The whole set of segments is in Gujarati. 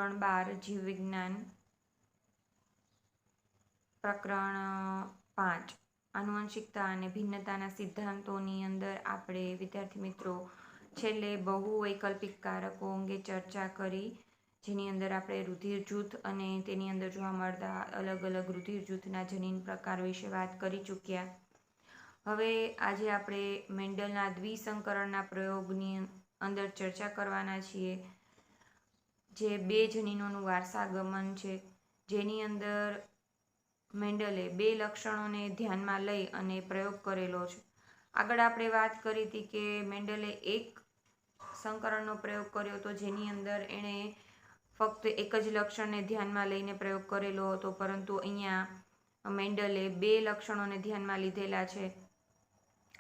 ધોરણ 12 જીવ વિજ્ઞાન પ્રકરણ 5 આનુવંશિકતા અને ભિન્નતાના સિદ્ધાંતોની અંદર આપણે વિદ્યાર્થી મિત્રો છેલ્લે બહુવૈકલ્પિક કારકો અંગે ચર્ચા કરી, જેની અંદર આપણે રુધિર જૂથ અને તેની અંદર જોવા મળતા અલગ અલગ રુધિર જૂથના જનીન પ્રકાર વિશે વાત કરી ચૂક્યા. હવે આજે આપણે મેન્ડલના દ્વિસંકરણના પ્રયોગની અંદર ચર્ચા કરવાના છીએ, જે 2 જનીનોનું વારસાગમન છે, જેની અંદર મેન્ડલે 2 લક્ષણોને ધ્યાનમાં લઈ અને પ્રયોગ કરેલો છે. આગળ આપણે વાત કરી હતી કે મેન્ડલે એક સંકરણનો પ્રયોગ કર્યો હતો, જેની અંદર એણે ફક્ત એક જ લક્ષણને ધ્યાનમાં લઈને પ્રયોગ કરેલો હતો, પરંતુ અહીંયા મેન્ડલે 2 લક્ષણોને ધ્યાનમાં લીધેલા છે.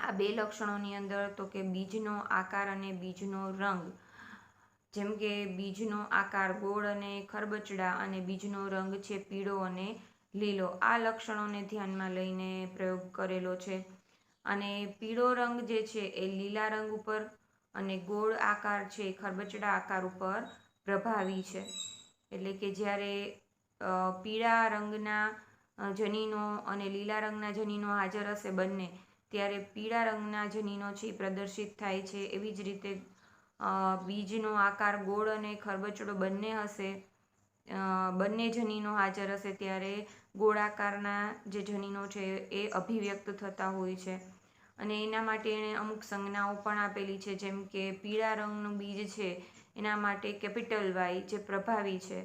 આ 2 લક્ષણોની અંદર તો કે બીજનો આકાર અને બીજનો રંગ. જેમ કે બીજનો આકાર ગોળ અને ખરબચડા અને બીજનો રંગ છે પીળો અને લીલો. આ લક્ષણોને ધ્યાનમાં લઈને પ્રયોગ કરેલો છે. અને પીળો રંગ જે છે એ લીલા રંગ ઉપર અને ગોળ આકાર છે ખરબચડા આકાર ઉપર પ્રભાવી છે. એટલે કે જ્યારે પીળા રંગના જનીનો અને લીલા રંગના જનીનો હાજર હશે બંને, ત્યારે પીળા રંગના જનીનો છે એ પ્રદર્શિત થાય છે. એવી જ રીતે બીજનો આકાર ગોળ અને ખરબચડો બંને હશે, બંને જનીનો હાજર હશે, ત્યારે ગોળાકારના જે જનીનો છે એ અભિવ્યક્ત થતા હોય છે. અને એના માટે એણે અમુક સંજ્ઞાઓ પણ આપેલી છે, જેમ કે પીળા રંગનું બીજ છે એના માટે કેપિટલ વાય જે પ્રભાવી છે,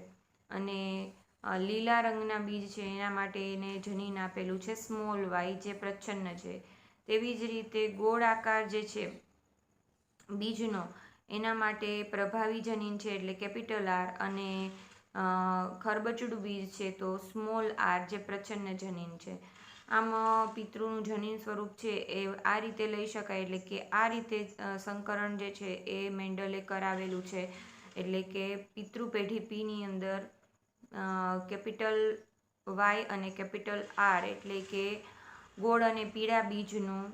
અને લીલા રંગના બીજ છે એના માટે એને જનીન આપેલું છે સ્મોલ વાય જે પ્રચ્છન્ન છે. તેવી જ રીતે ગોળ આકાર જે છે બીજનો, એના માટે પ્રભાવી જનીન છે એટલે કેપિટલ આર, અને ખરબચડું બીજ છે તો સ્મોલ આર જે પ્રચ્છન્ન જનીન છે. આમ પિતૃનું જનીન સ્વરૂપ છે એ આ રીતે લઈ શકાય. એટલે કે આ રીતે સંકરણ જે છે એ મેન્ડલે કરાવેલું છે. એટલે કે પિતૃ પેઢી પીની અંદર કેપિટલ વાય અને કેપિટલ આર એટલે કે ગોળ અને પીળા બીજનું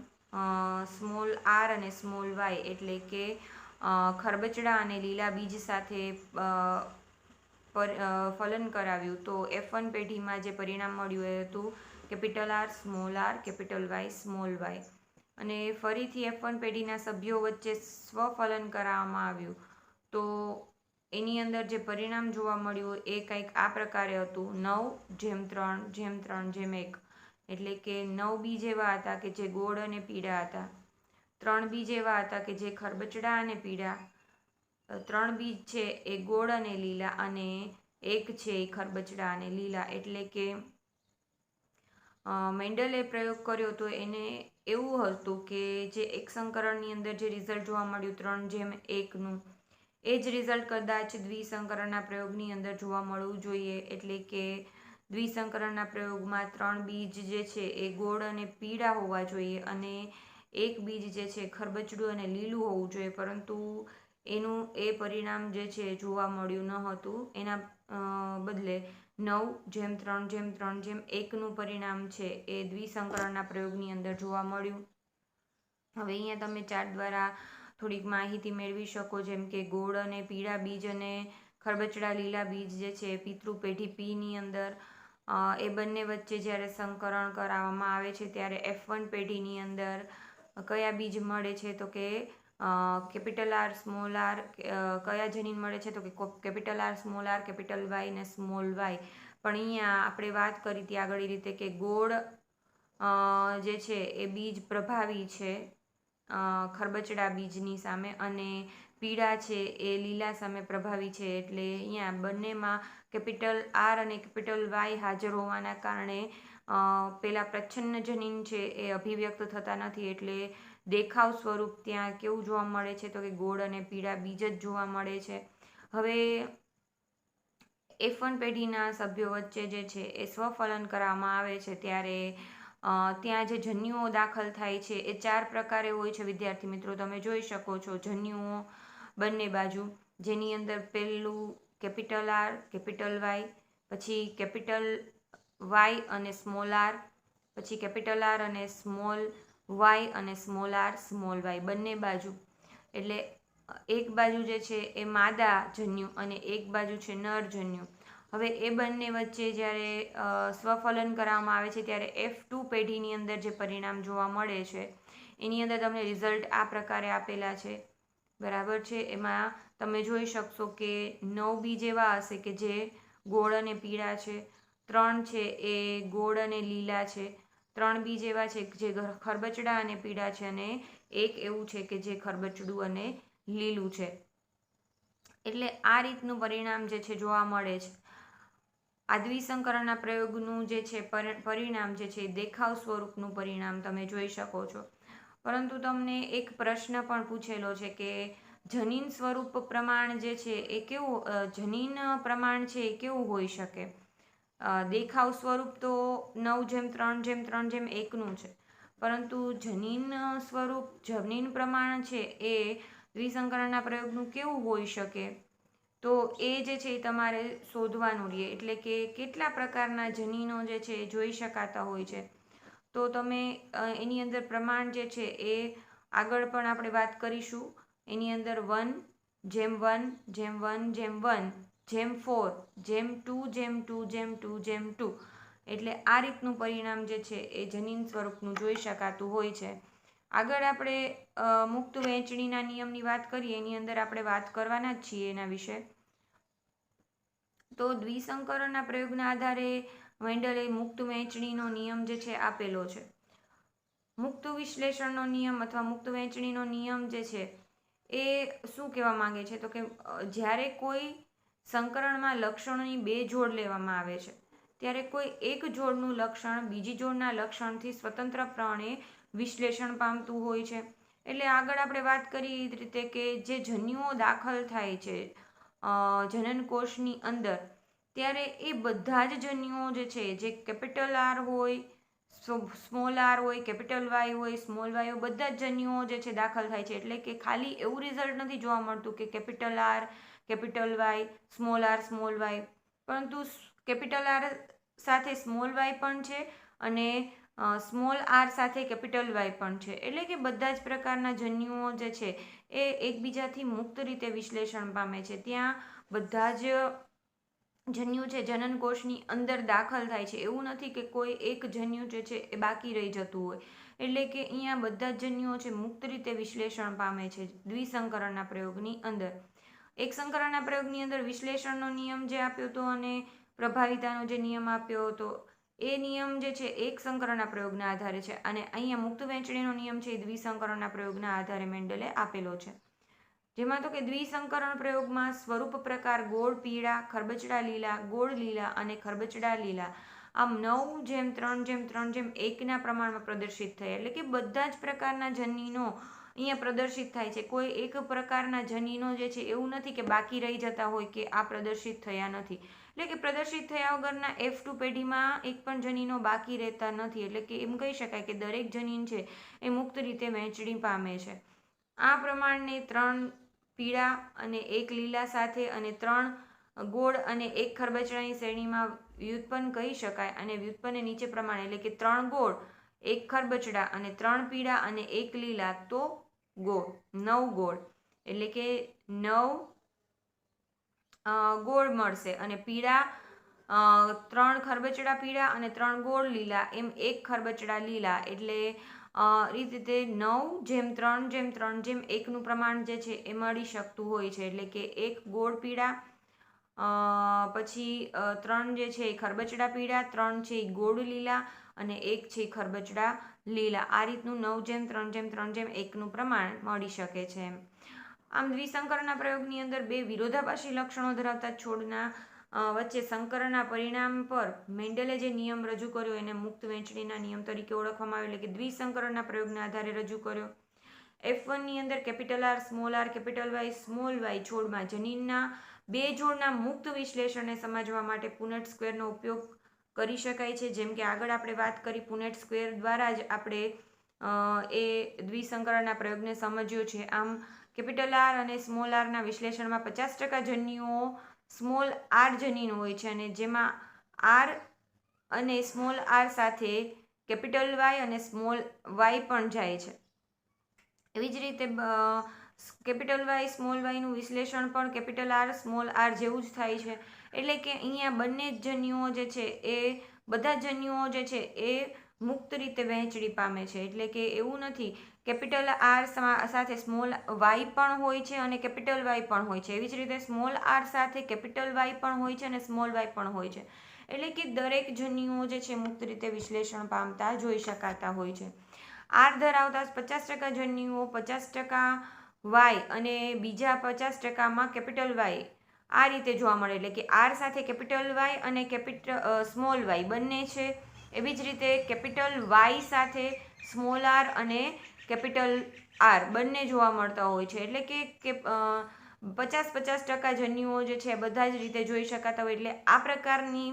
સ્મોલ આર અને સ્મોલ વાય એટલે કે ખરબચડા અને લીલા બીજ સાથે ફલન કરાવ્યું, તો F1 પેઢીમાં જે પરિણામ મળ્યું એ હતું capital R small R capital Y small Y. અને ફરીથી F1 પેઢીના સભ્યો વચ્ચે સ્વફલન કરાવવામાં આવ્યું, તો એની અંદર જે પરિણામ જોવા મળ્યું એ કંઈક આ પ્રકારે હતું: 9:3:3:1. એટલે કે 9 બીજ એવા હતા કે જે ગોળ અને પીળા હતા, 3 બીજ એવા હતા કે જે ખરબચડા અને પીળા, 3 બીજ છે એ ગોળ અને લીલા, અને 1 છે એ ખરબચડા અને લીલા. એટલે કે મેન્ડલે પ્રયોગ કર્યો તો એને એવું હતું કે જે એક સંકરણની અંદર જે રિઝલ્ટ જોવા મળ્યું 3:1નું, એ જ રિઝલ્ટ કદાચ દ્વિસંકરણના પ્રયોગની અંદર જોવા મળવું જોઈએ. એટલે કે દ્વિસંકરણના પ્રયોગમાં 3 બીજ જે છે એ ગોળ અને પીળા હોવા જોઈએ, અને 1 બીજ જે છે ખરબચડું અને લીલું હોવું જોઈએ, પરંતુ એનું એ પરિણામ જે છે જોવા મળ્યું ન હતું. એના બદલે 9:3:3:1નું પરિણામ છે એ દ્વિસંકરણના પ્રયોગની અંદર જોવા મળ્યું. હવે અહીંયા તમે ચાર્ટ દ્વારા થોડીક માહિતી મેળવી શકો, જેમ કે ગોળ અને પીળા બીજ અને ખરબચડા લીલા બીજ જે છે પિતૃ પેઢી પીની અંદર, એ બંને વચ્ચે જ્યારે સંકરણ કરાવવામાં આવે છે ત્યારે F1 પેઢીની અંદર કયા બીજ મળે છે, તો કે કેપિટલ આર સ્મોલ આર. કયા જનીન મળે છે, તો કે capital R small R capital Y ને સ્મોલ વાય. પણ અહીંયા આપણે વાત કરી હતી આગળ એ રીતે કે ગોળ જે છે એ બીજ પ્રભાવી છે ખરબચડા બીજની સામે, અને પીળા છે એ લીલા સામે પ્રભાવી છે. એટલે અહીંયા બંનેમાં કેપિટલ આર અને કેપિટલ વાય હાજર હોવાના કારણે પેલા પ્રચ્છન્ન જનીન છે એ અભિવ્યક્ત થતા નથી. એટલે દેખાવ સ્વરૂપ ત્યાં કેવું જોવા મળે છે, તો કે ગોળ અને પીળા બીજ જ જોવા મળે છે. હવે F1 પેઢીના સભ્યો વચ્ચે જે છે એ સ્વફલન કરવામાં આવે છે ત્યારે ત્યાં જે જન્યુઓ દાખલ થાય છે એ 4 પ્રકારે હોય છે. વિદ્યાર્થી મિત્રો તમે જોઈ શકો છો જન્યુઓ બંને બાજુ, જેની અંદર પહેલું કેપિટલ આર કેપિટલ વાય, પછી કેપિટલ વાય અને સ્મોલ આર, પછી કેપિટલ આર અને સ્મોલ વાય અને સ્મોલ આર સ્મોલ વાય બંને બાજુ. એટલે એક બાજુ જે છે એ માદા જન્યુ અને એક બાજુ છે નર જન્યુ. હવે એ બંને વચ્ચે જ્યારે સ્વફલન કરવામાં આવે છે ત્યારે F2 પેઢીની અંદર જે પરિણામ જોવા મળે છે એની અંદર તમને રિઝલ્ટ આ પ્રકારે આપેલા છે, બરાબર છે. એમાં તમે જોઈ શકશો કે 9 બીજ એવા હશે કે જે ગોળ અને પીળા છે, 3 છે એ ગોળ અને લીલા છે, 3 બીજ એવા છે જે ખરબચડા અને પીળા છે અને એક એવું છે કે જે ખરબચડું અને લીલું છે. એટલે આ રીતનું પરિણામ જે છે જોવા મળે છે. આ દ્વિસંકરણના પ્રયોગનું જે છે પરિણામ જે છે દેખાવ સ્વરૂપનું પરિણામ તમે જોઈ શકો છો. પરંતુ તમને એક પ્રશ્ન પણ પૂછેલો છે કે જનીન સ્વરૂપ પ્રમાણ જે છે એ કેવું, જનીન પ્રમાણ છે એ કેવું હોઈ શકે. દેખાવ સ્વરૂપ તો 9:3:3:1 છે, પરંતુ જનીન સ્વરૂપ, જનીન પ્રમાણ છે એ દ્વિસંકરણના પ્રયોગનું કેવું હોઈ શકે. તો એ જે છે એ તમારે શોધવાનું રહે. એટલે કે કેટલા પ્રકારના જનીનો જે છે એ જોઈ શકાતા હોય છે. તો તમે એની અંદર પ્રમાણ જે છે એ આગળ પણ આપણે વાત કરીશું. એની અંદર 1:1:1:1:4:2:2:2:2 એટલે આ રીતનું પરિણામ જે છે એ જનીન સ્વરૂપનું જોઈ શકાતું હોય છે. આગળ આપણે મુક્ત વહેંચણીના નિયમની વાત કરીએ, એની અંદર આપણે વાત કરવાના જ છીએ એના વિશે. તો દ્વિસંકરણના પ્રયોગના આધારે મેન્ડલે મુક્ત વહેંચણીનો નિયમ જે છે આપેલો છે. મુક્ત વિશ્લેષણનો નિયમ અથવા મુક્ત વહેંચણીનો નિયમ જે છે એ શું કહેવા માંગે છે, તો કે જ્યારે કોઈ સંકરણમાં લક્ષણોની 2 જોડ લેવામાં આવે છે ત્યારે કોઈ એક જોડનું લક્ષણ બીજી જોડના લક્ષણથી સ્વતંત્રપણે વિશ્લેષણ પામતું હોય છે. એટલે આગળ આપણે વાત કરી એ રીતે કે જે જન્યુઓ દાખલ થાય છે જનનકોષની અંદર, ત્યારે એ બધા જ જન્યુઓ જે છે જે કેપિટલ R હોય, સ્મોલ r હોય, કેપિટલ Y હોય, સ્મોલ y હોય, બધા જ જન્યુઓ જે છે દાખલ થાય છે. એટલે કે ખાલી એવું રિઝલ્ટ નથી જોવા મળતું કે capital R, capital Y, small r, small y, પરંતુ કેપિટલ R સાથે સ્મોલ y પણ છે અને સ્મોલ r સાથે કેપિટલ Y પણ છે. એટલે કે બધા જ પ્રકારના જન્યુઓ જે છે એ એકબીજાથી મુક્ત રીતે વિશ્લેષણ પામે છે. ત્યાં બધા જ જન્યુ છે જનનકોષની અંદર દાખલ થાય છે. એવું નથી કે કોઈ એક જન્યુ જે છે એ બાકી રહી જતું હોય. એટલે કે અહીંયા બધા જ જન્યુઓ છે મુક્ત રીતે વિશ્લેષણ પામે છે દ્વિસંકરણના પ્રયોગની અંદર. એક સંકરણના પ્રયોગની અંદર વિશ્લેષણનો નિયમ જે આપ્યો હતો અને પ્રભાવિતાનો જે નિયમ આપ્યો હતો એ નિયમ જે છે એક સંકરણના પ્રયોગના આધારે છે અને અહીંયા મુક્ત વહેંચણીનો નિયમ છે એ દ્વિસંકરણના પ્રયોગના આધારે મેન્ડલે આપેલો છે. જેમાં તો કે દ્વિસંકરણ પ્રયોગમાં સ્વરૂપ પ્રકાર ગોળ પીળા, ખરબચડા લીલા, ગોળ લીલા અને ખરબચડા લીલા આમ 9:3:3:1 પ્રમાણમાં પ્રદર્શિત થયા. એટલે કે બધા જ પ્રકારના જનીનો અહીંયા પ્રદર્શિત થાય છે. કોઈ એક પ્રકારના જનીનો જે છે એવું નથી કે બાકી રહી જતા હોય કે આ પ્રદર્શિત થયા નથી. એટલે કે પ્રદર્શિત થયા વગરના F2 પેઢીમાં એક પણ જનીનો બાકી રહેતા નથી. એટલે કે એમ કહી શકાય કે દરેક જનીન છે એ મુક્ત રીતે વહેંચણી પામે છે. આ પ્રમાણને 3 પીળા અને 1 લીલા સાથે અને 3 ગોળ અને 1 ખરબચડાની શ્રેણીમાં વ્યુત્પન્ન કહી શકાય. અને વ્યુત્પન્ન નીચે પ્રમાણે, એટલે કે 3 ગોળ, 1 ખરબચડા અને 3 પીળા અને 1 લીલા તો ગોળ, 9 ગોળ. એટલે કે 9 ગોળ મળશે અને પીળા 3 ખરબચડા પીળા અને 3 ગોળ લીલા એમ 1 ખરબચડા લીલા. એટલે રીતે 9:3:3:1 પ્રમાણ જે છે એ મળી શકતું હોય છે. એટલે કે 1 ગોળ પીળા, પછી 3 જે છે એ ખરબચડા પીળા, 3 છે એ ગોળ લીલા અને 1 છે ખરબચડા લીલા. આ રીતનું 9:3:3:1 પ્રમાણ મળી શકે છે. આમ દ્વિસંકરણના પ્રયોગની અંદર 2 વિરોધાભાસી લક્ષણો ધરાવતા છોડના વચ્ચે સંકરણના પરિણામ પર મેન્ડલે જે નિયમ રજૂ કર્યો એને મુક્ત વહેંચણીના નિયમ તરીકે ઓળખવામાં આવે. એટલે કે દ્વિસંકરણના પ્રયોગના આધારે રજૂ કર્યો. F1ની અંદર capital R, small r, capital Y, small y છોડમાં જનીનના 2 જોડના મુક્ત વિશ્લેષણને સમજવા માટે પુનેટ સ્ક્વેરનો ઉપયોગ કરી શકાય છે. જેમ કે આગળ આપણે વાત કરી, પુનેટ સ્ક્વેર દ્વારા જ આપણે એ દ્વિસંકરણના પ્રયોગને સમજ્યો છે. આમ કેપિટલ R અને સ્મોલ r વિશ્લેષણમાં 50% જન્યુઓ સ્મોલ r જનીન હોય છે અને જેમાં R અને સ્મોલ r સાથે કેપિટલ Y અને સ્મોલ y પણ જાય છે. એવી જ રીતે કેપિટલ વાય સ્મોલ વાયનું વિશ્લેષણ પણ કેપિટલ આર સ્મોલ આર જેવું જ થાય છે. એટલે કે અહીંયા બંને જન્યુઓ જે છે એ બધા જન્યુઓ જે છે એ મુક્ત રીતે વહેંચણી પામે છે. એટલે કે એવું નથી, કેપિટલ આર સાથે સ્મોલ વાય પણ હોય છે અને કેપિટલ વાય પણ હોય છે. એવી જ રીતે સ્મોલ આર સાથે કેપિટલ વાય પણ હોય છે અને સ્મોલ વાય પણ હોય છે. એટલે કે દરેક જન્યુઓ જે છે મુક્ત રીતે વિશ્લેષણ પામતા જોઈ શકાતા હોય છે. આર ધરાવતા 50% જન્યુઓ 50% વાય અને બીજા 50%માં કેપિટલ વાય આ રીતે જોવા મળે. એટલે કે આર સાથે કેપિટલ વાય અને સ્મોલ વાય બંને છે. એવી જ રીતે કેપિટલ વાય સાથે સ્મોલ આર અને કેપિટલ આર બંને જોવા મળતા હોય છે. એટલે કે 50-50% જન્યુઓ જે છે બધા જ રીતે જોઈ શકાતા હોય. એટલે આ પ્રકારની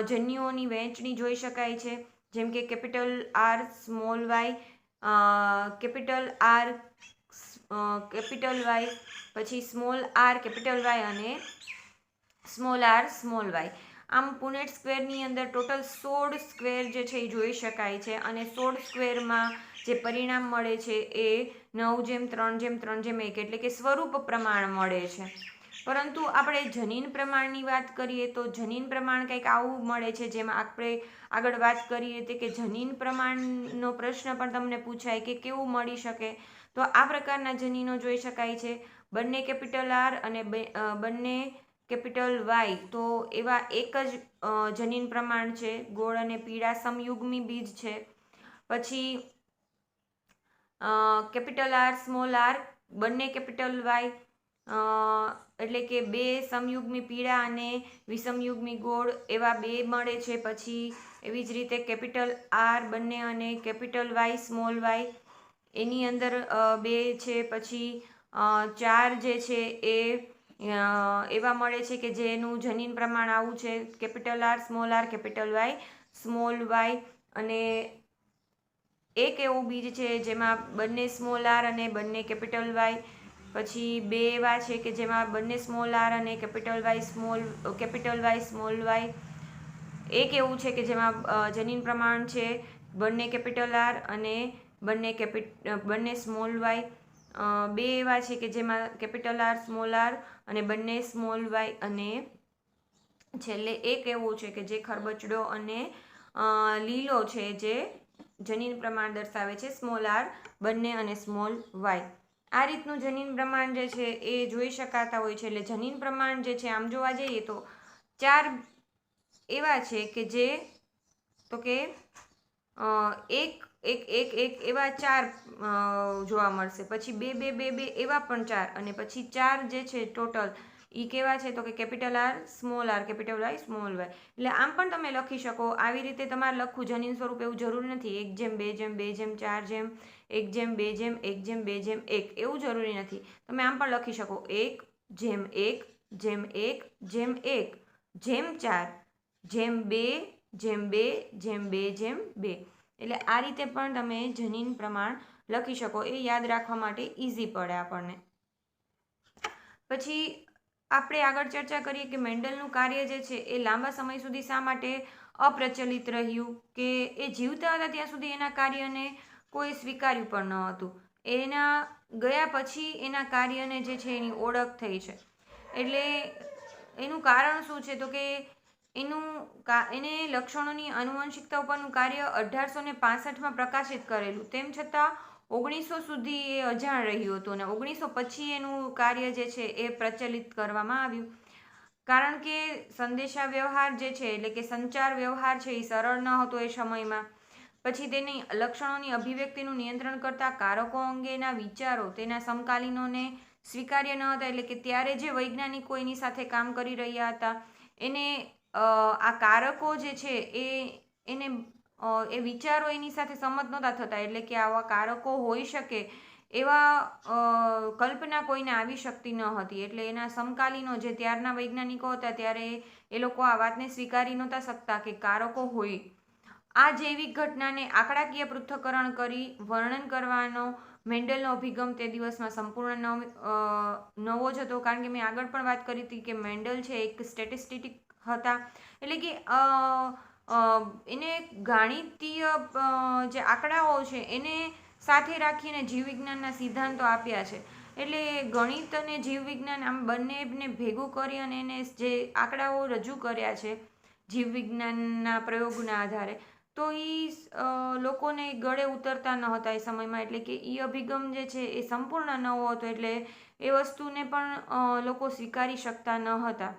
જન્યુઓની વહેંચણી જોઈ શકાય છે. જેમ કે capital R small Y, capital R capital Y, પછી સ્મોલ આર કેપિટલ વાય અને સ્મોલ આર સ્મોલ વાય. આમ પુનેટ સ્ક્વેરની અંદર ટોટલ 16 સ્ક્વેર જે છે એ જોઈ શકાય છે અને 16 સ્ક્વેરમાં જે પરિણામ મળે છે એ 9:3:3:1 એટલે કે સ્વરૂપ પ્રમાણ મળે છે. પરંતુ આપણે જનીન પ્રમાણની વાત કરીએ તો જનીન પ્રમાણ કંઈક આવું મળે છે. જેમાં આપણે આગળ વાત કરી હતી કે જનીન પ્રમાણનો પ્રશ્ન પણ તમને પૂછાય કે કેવું મળી શકે. તો આ પ્રકારના જનીનો જોઈ શકાય છે. બંને કેપિટલ આર અને બંને કેપિટલ વાય, તો એવા એક જ જનીન પ્રમાણ છે. ગોળ અને પીળા સમયુગ્મી બીજ છે. પછી કેપિટલ આર સ્મોલ આર બંને કેપિટલ વાય, એટલે કે બે સમયુગ્મી પીળા અને વિષમયુગ્મી ગોળ એવા બે મળે છે. પછી એવી જ રીતે કેપિટલ આર બંને અને કેપિટલ વાય સ્મોલ વાય એની અંદર બે છે. પછી 4 જે છે એ એવા મળે છે કે જેનું જનીન પ્રમાણ આવું છે. Capital R small R capital Y small Y. અને એક એવું બીજ છે જેમાં બંને સ્મોલ આર અને બંને કેપિટલ વાય. પછી બે એવા છે કે જેમાં બંને સ્મોલ આર અને કેપિટલ વાય સ્મોલ વાય. એક એવું છે કે જેમાં જનીન પ્રમાણ છે બંને કેપિટલ આર અને બંને સ્મોલ વાય. બે એવા છે કે જેમાં કેપિટલ આર સ્મોલ આર અને બંને સ્મોલ વાય. અને છેલ્લે એક એવું છે કે જે ખરબચડો અને લીલો છે જે જનીન પ્રમાણ દર્શાવે છે સ્મોલ આર બંને અને સ્મોલ વાય. આ રીતનું જનીન પ્રમાણ જે છે એ જોઈ શકાતા હોય છે. એટલે જનીન પ્રમાણ જે છે આમ જોવા જઈએ તો 4 એવા છે કે જે તો કે એક એક એક એક એવા 4 જોવા મળશે. પછી બે બે બે બે એવા પણ 4 અને પછી 4 જે છે ટોટલ એ કેવા છે તો કે capital R small R capital Y small Y. એટલે આમ પણ તમે લખી શકો. આવી રીતે તમારે લખવું જનીન સ્વરૂપ એવું જરૂરી નથી 1:2:2:4 1:2:1:1 એવું જરૂરી નથી. તમે આમ પણ લખી શકો 1:1:1:1:2:2:2:2. એટલે આ રીતે પણ તમે જનીન પ્રમાણ લખી શકો. એ યાદ રાખવા માટે ઇઝી પડે આપણને. પછી આપણે આગળ ચર્ચા કરીએ કે મેન્ડલનું કાર્ય જે છે એ લાંબા સમય સુધી શા માટે અપ્રચલિત રહ્યું. કે એ જીવતા હતા ત્યાં સુધી એના કાર્યને કોઈ સ્વીકાર્યું પણ ન હતું. એના ગયા પછી એના કાર્યને જે છે એની ઓળખ થઈ છે. એટલે એનું કારણ શું છે તો કે એને લક્ષણોની આનુવંશિકતા ઉપરનું કાર્ય 1865માં પ્રકાશિત કરેલું. તેમ છતાં 1900 સુધી એ અજાણ રહ્યું હતું અને 1900 પછી એનું કાર્ય જે છે એ પ્રચલિત કરવામાં આવ્યું. કારણ કે સંદેશા વ્યવહાર જે છે એટલે કે સંચાર વ્યવહાર છે એ સરળ ન હતો એ સમયમાં. પછી તેની લક્ષણોની અભિવ્યક્તિનું નિયંત્રણ કરતા કારકો અંગેના વિચારો તેના સમકાલીનોને સ્વીકાર્ય ન હતા. એટલે કે ત્યારે જે વૈજ્ઞાનિકો એની સાથે કામ કરી રહ્યા હતા એને આ કારકો જે છે એને એ વિચારો એની સાથે સંમત નહોતા થતા. એટલે કે આવા કારકો હોઈ શકે એવા કલ્પના કોઈને આવી શકતી ન હતી. એટલે એના સમકાલીનો જે ત્યારના વૈજ્ઞાનિકો હતા ત્યારે એ લોકો આ વાતને સ્વીકારી નહોતા શકતા કે કારકો હોય. આ જૈવિક ઘટનાને આંકડાકીય પૃથ્થકરણ કરી વર્ણન કરવાનો મેન્ડલનો અભિગમ તે દિવસમાં સંપૂર્ણ નવો જ હતો. કારણ કે મેં આગળ પણ વાત કરી હતી કે મેન્ડલ છે એક સ્ટેટિસ્ટિક હતા. એટલે કે એને ગાણિતીય જે આંકડાઓ છે એને સાથે રાખીને જીવવિજ્ઞાનના સિદ્ધાંતો આપ્યા છે. એટલે ગણિત અને જીવવિજ્ઞાન આમ બંનેને ભેગું કરી અને એને જે આંકડાઓ રજૂ કર્યા છે જીવવિજ્ઞાનના પ્રયોગના આધારે, તો એ લોકોને ગળે ઉતરતા ન હતા એ સમયમાં. એટલે કે એ અભિગમ જે છે એ સંપૂર્ણ નવો હતો, એટલે એ વસ્તુને પણ લોકો સ્વીકારી શકતા ન હતા.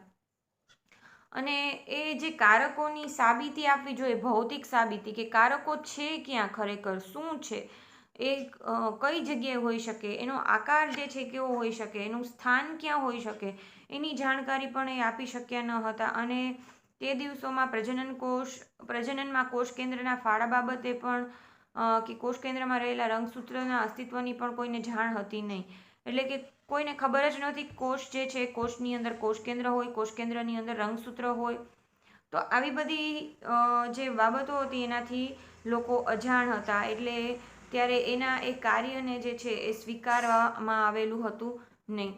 અને એ જે કારકોની સાબિતી આપવી જોઈએ, ભૌતિક સાબિતી, કે કારકો છે ક્યાં, ખરેખર શું છે, એ કઈ જગ્યાએ હોઈ શકે, એનો આકાર જે છે કેવો હોઈ શકે, એનું સ્થાન ક્યાં હોઈ શકે, એની જાણકારી પણ એ આપી શક્યા ન હતા. અને તે દિવસોમાં પ્રજનનમાં કોષ કેન્દ્રના ફાળા બાબતે પણ કે કોષ કેન્દ્રમાં રહેલા રંગસૂત્રના અસ્તિત્વની પણ કોઈને જાણ હતી નહીં. એટલે કે કોઈને ખબર જ નહોતી કોષ જે છે, કોષની અંદર કોષ કેન્દ્ર હોય, કોષ કેન્દ્રની અંદર રંગસૂત્ર હોય. તો આવી બધી જે બાબતો હતી એનાથી લોકો અજાણ હતા. એટલે ત્યારે એના એ કાર્યને જે છે એ સ્વીકારવામાં આવેલું હતું નહીં.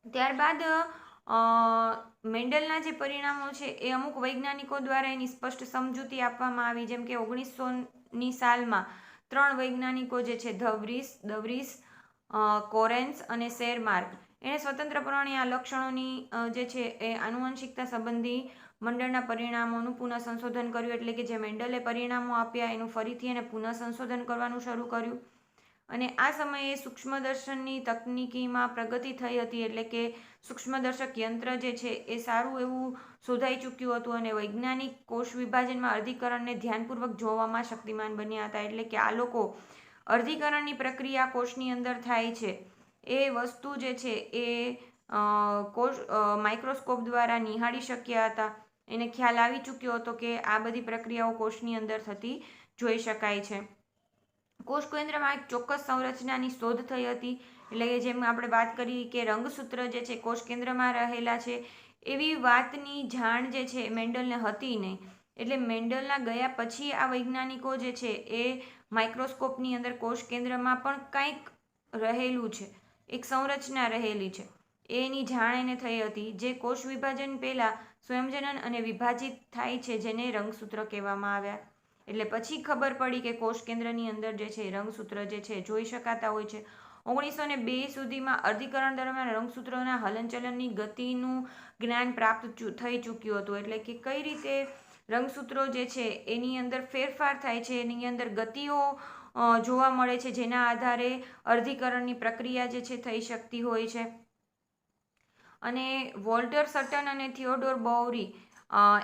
ત્યારબાદ મેન્ડલના જે પરિણામો છે એ અમુક વૈજ્ઞાનિકો દ્વારા એની સ્પષ્ટ સમજૂતી આપવામાં આવી. જેમ કે 1900ની સાલમાં 3 વૈજ્ઞાનિકો જે છે, દવરીસ, કોરેન્સ અને શેરમાર્ક, એણે સ્વતંત્રપણે આ લક્ષણોની જે છે એ આનુવંશિકતા સંબંધી મંડળના પરિણામોનું પુનઃ સંશોધન કર્યું. એટલે કે જે મેન્ડલે પરિણામો આપ્યા એનું ફરીથી એને પુનઃ સંશોધન કરવાનું શરૂ કર્યું. અને આ સમયે સૂક્ષ્મદર્શનની તકનીકીમાં પ્રગતિ થઈ હતી. એટલે કે સૂક્ષ્મદર્શક યંત્ર જે છે એ સારું એવું શોધાઈ ચૂક્યું હતું અને વૈજ્ઞાનિક કોષ વિભાજનમાં અર્ધીકરણને ધ્યાનપૂર્વક જોવામાં શક્તિમાન બન્યા હતા. એટલે કે આ લોકો અર્ધીકરણની પ્રક્રિયા કોષની અંદર થાય છે એ વસ્તુ જે છે એ માઇક્રોસ્કોપ દ્વારા નિહાળી શક્યા હતા. એને ખ્યાલ આવી ચૂક્યો હતો કે આ બધી પ્રક્રિયાઓ કોષની અંદર થતી જોઈ શકાય છે. કોષ કેન્દ્રમાં એક ચોક્કસ સંરચનાની શોધ થઈ હતી. એટલે કે જેમ આપણે વાત કરી કે રંગસૂત્ર જે છે કોષ કેન્દ્રમાં રહેલા છે, એવી વાતની જાણ જે છે મેન્ડલને હતી નહીં. એટલે મેન્ડલના ગયા પછી આ વૈજ્ઞાનિકો જે છે એ માઇક્રોસ્કોપની અંદર કોષ કેન્દ્રમાં પણ કંઈક રહેલું છે, એક સંરચના રહેલી છે, એની જાણ એને થઈ હતી. જે કોષ વિભાજન પહેલા સ્વયંજનન અને વિભાજિત થાય છે, જેને રંગસૂત્ર કહેવામાં આવ્યા. એટલે પછી ખબર પડી કે કોષ કેન્દ્રની અંદર જે છે રંગસૂત્ર જે છે જોઈ શકાતા હોય છે. 1902 સુધીમાં અર્ધીકરણ દરમિયાન રંગસૂત્રોના હલનચલનની ગતિનું જ્ઞાન પ્રાપ્ત થઈ ચૂક્યું હતું. એટલે કે કઈ રીતે રંગસૂત્રો જે છે એની અંદર ફેરફાર થાય છે, એની અંદર ગતિઓ જોવા મળે છે, જેના આધારે અર્ધીકરણની પ્રક્રિયા જે છે થઈ શકતી હોય છે. અને વોલ્ટર સટન અને થિયોડોર બોવરી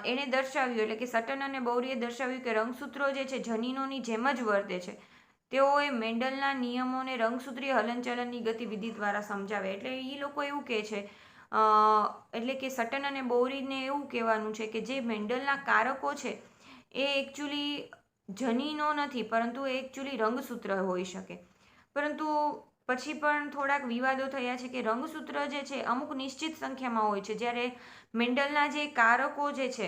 એણે દર્શાવ્યું, એટલે કે સટન અને બોવરીએ દર્શાવ્યું કે રંગસૂત્રો જે છે જનીનોની જેમ જ વર્તે છે. તેઓએ મેન્ડલના નિયમોને રંગસૂત્રીય હલનચલનની ગતિવિધિ દ્વારા સમજાવે. એટલે એ લોકો એવું કહે છે, એટલે કે સટન અને બોવરીને એવું કહેવાનું છે કે જે મેન્ડલના કારકો છે એ એકચ્યુઅલી જનીનો નથી, પરંતુ એ એકચ્યુઅલી રંગસૂત્ર હોઈ શકે. પરંતુ પછી પણ થોડાક વિવાદો થયા છે કે રંગસૂત્ર જે છે અમુક નિશ્ચિત સંખ્યામાં હોય છે, જ્યારે મેન્ડલના જે કારકો જે છે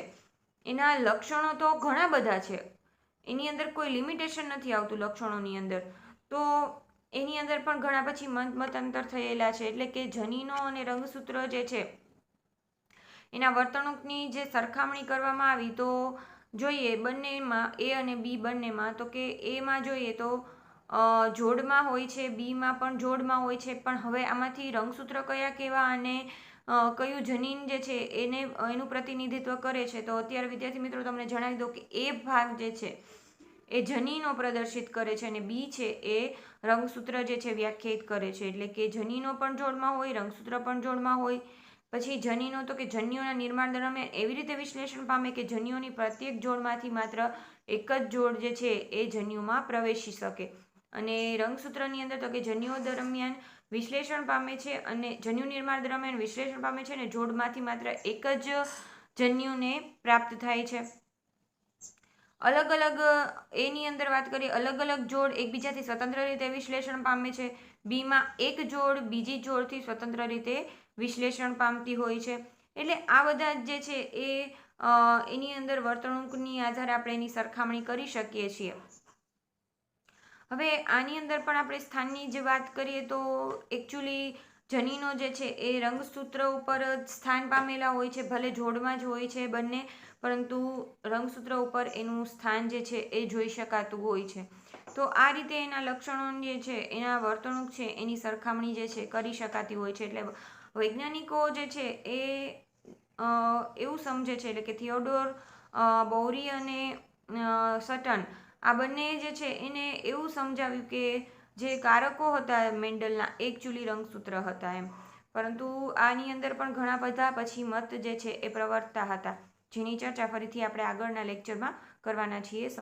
એના લક્ષણો તો ઘણા બધા છે, એની અંદર કોઈ લિમિટેશન નથી આવતું લક્ષણોની અંદર. તો એની અંદર પણ ઘણા પછી મતાંતર થયેલા છે. એટલે કે જનીનો અને રંગસૂત્ર જે છે એના વર્તણૂકની જે સરખામણી કરવામાં આવી તો જોઈએ બંનેમાં, એ અને બી બંનેમાં, તો કે એમાં જોઈએ તો જોડમાં હોય છે, બીમાં પણ જોડમાં હોય છે. પણ હવે આમાંથી રંગસૂત્ર કયા કેવા અને કયું જનીન જે છે એનું પ્રતિનિધિત્વ કરે છે, તો અત્યારે વિદ્યાર્થી મિત્રો તમને જણાવી દો કે એ ભાગ જે છે એ જનીનો પ્રદર્શિત કરે છે અને બી છે એ રંગસૂત્ર જે છે વ્યાખ્યાયિત કરે છે. એટલે કે જનીનો પણ જોડમાં હોય, રંગસૂત્ર પણ જોડમાં હોય. પછી જનીનો તો કે જન્યુઓના નિર્માણ દરમિયાન એવી રીતે વિશ્લેષણ પામે કે જન્યુઓની પ્રત્યેક જોડમાંથી માત્ર એક જ જોડ જે છે એ જન્યુમાં પ્રવેશી શકે. અને રંગસૂત્રની અંદર તો કે જન્યુઓ દરમિયાન વિશ્લેષણ પામે છે અને જન્યુ નિર્માણ દરમિયાન વિશ્લેષણ પામે છે અને જોડમાંથી માત્ર એક જ જન્યુને પ્રાપ્ત થાય છે. અલગ અલગ એની અંદર વાત કરીએ, અલગ અલગ જોડ એકબીજાથી સ્વતંત્ર રીતે વિશ્લેષણ પામે છે. બીમાં એક જોડ બીજી જોડથી સ્વતંત્ર રીતે વિશ્લેષણ પામતી હોય છે. એટલે આ બધા જે છે એ એની અંદર વર્તણૂકની આધારે આપણે એની સરખામણી કરી શકીએ છીએ. હવે આની અંદર પણ આપણે સ્થાનની જે વાત કરીએ તો એકચ્યુઅલી જનીનો જે છે એ રંગસૂત્ર ઉપર સ્થાન પામેલા હોય છે, ભલે જોડમાં જ હોય છે બંને, પરંતુ રંગસૂત્ર ઉપર એનું સ્થાન જે છે એ જોઈ શકાતું હોય છે. તો તો આ રીતે એના લક્ષણો જે છે, એના વર્તણૂક છે, એની સરખામણી જે છે કરી શકાતી હોય છે. એટલે વૈજ્ઞાનિકો જે છે એ એવું સમજે છે, એટલે કે થિયોડોર બોરી અને સટન આ બંને જે છે એને એવું સમજાવ્યું કે જે કારકો હતા મેન્ડલના એકચ્યુઅલી રંગસૂત્ર હતા એમ. પરંતુ આની અંદર પણ ઘણા બધા પછી મત જે છે એ પ્રવર્તતા હતા, જેની ચર્ચા ફરીથી આપણે આગળના લેક્ચરમાં કરવાના છીએ.